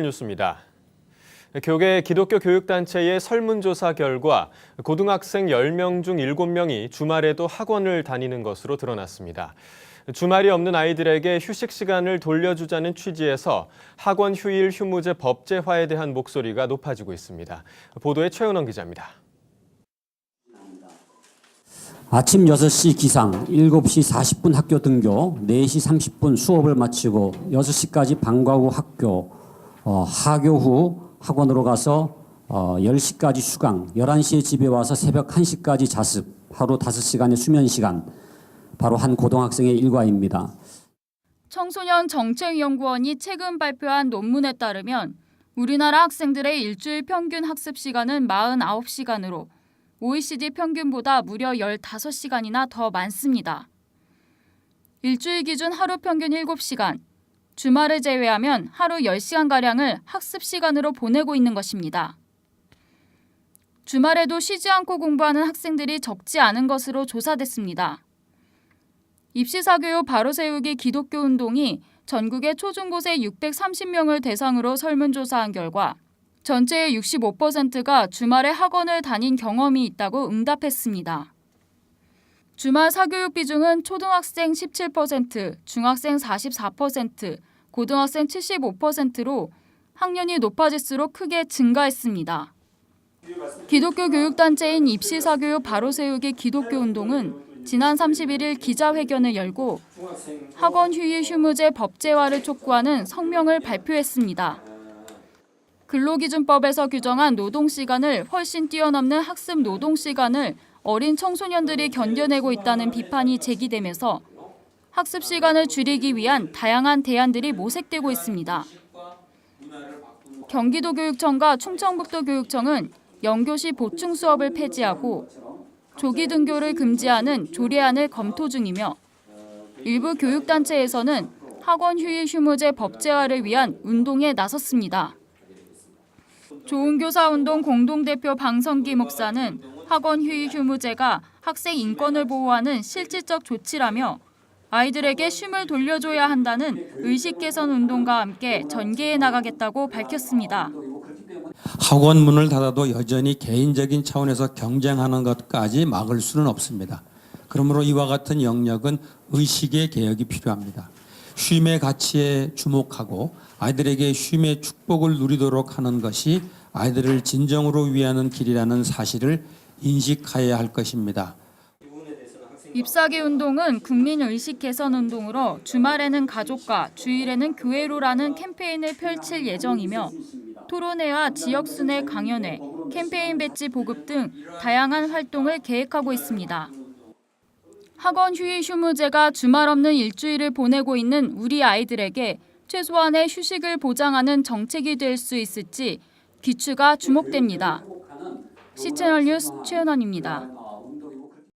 뉴스입니다. 교계 기독교 교육단체의 설문조사 결과 고등학생 10명 중 7명이 주말에도 학원을 다니는 것으로 드러났습니다. 주말이 없는 아이들에게 휴식 시간을 돌려주자는 취지에서 학원 휴일 휴무제 법제화에 대한 목소리가 높아지고 있습니다. 보도에 최은원 기자입니다. 아침 6시 기상, 7시 40분 학교 등교, 4시 30분 수업을 마치고 6시까지 방과 후 학교, 하교 후 학원으로 가서 10시까지 휴강, 11시에 집에 와서 새벽 1시까지 자습, 하루 5시간의 수면 시간, 바로 한 고등학생의 일과입니다. 청소년 정책연구원이 최근 발표한 논문에 따르면 우리나라 학생들의 일주일 평균 학습 시간은 49시간으로 OECD 평균보다 무려 15시간이나 더 많습니다. 일주일 기준 하루 평균 7시간, 주말을 제외하면 하루 10시간가량을 학습 시간으로 보내고 있는 것입니다. 주말에도 쉬지 않고 공부하는 학생들이 적지 않은 것으로 조사됐습니다. 입시사교육 바로세우기 기독교 운동이 전국의 초중고생 630명을 대상으로 설문조사한 결과 전체의 65%가 주말에 학원을 다닌 경험이 있다고 응답했습니다. 주말 사교육 비중은 초등학생 17%, 중학생 44%, 고등학생 75%로 학년이 높아질수록 크게 증가했습니다. 기독교 교육단체인 입시사교육 바로세우기 기독교 운동은 지난 31일 기자회견을 열고 학원 휴일 휴무제 법제화를 촉구하는 성명을 발표했습니다. 근로기준법에서 규정한 노동시간을 훨씬 뛰어넘는 학습 노동시간을 어린 청소년들이 견뎌내고 있다는 비판이 제기되면서 학습 시간을 줄이기 위한 다양한 대안들이 모색되고 있습니다. 경기도교육청과 충청북도교육청은 영교시 보충 수업을 폐지하고 조기 등교를 금지하는 조례안을 검토 중이며 일부 교육단체에서는 학원 휴일 휴무제 법제화를 위한 운동에 나섰습니다. 좋은교사운동 공동대표 방성기 목사는 학원 휴일 휴무제가 학생 인권을 보호하는 실질적 조치라며 아이들에게 쉼을 돌려줘야 한다는 의식 개선 운동과 함께 전개해 나가겠다고 밝혔습니다. 학원 문을 닫아도 여전히 개인적인 차원에서 경쟁하는 것까지 막을 수는 없습니다. 그러므로 이와 같은 영역은 의식의 개혁이 필요합니다. 쉼의 가치에 주목하고 아이들에게 쉼의 축복을 누리도록 하는 것이 아이들을 진정으로 위하는 길이라는 사실을 인식해야 할 것입니다. 입사기 운동은 국민의식 개선 운동으로 주말에는 가족과 주일에는 교회로라는 캠페인을 펼칠 예정이며 토론회와 지역순회 강연회, 캠페인 배지 보급 등 다양한 활동을 계획하고 있습니다. 학원 휴일 휴무제가 주말 없는 일주일을 보내고 있는 우리 아이들에게 최소한의 휴식을 보장하는 정책이 될 수 있을지 귀추가 주목됩니다. CCTV 뉴스 최은원입니다.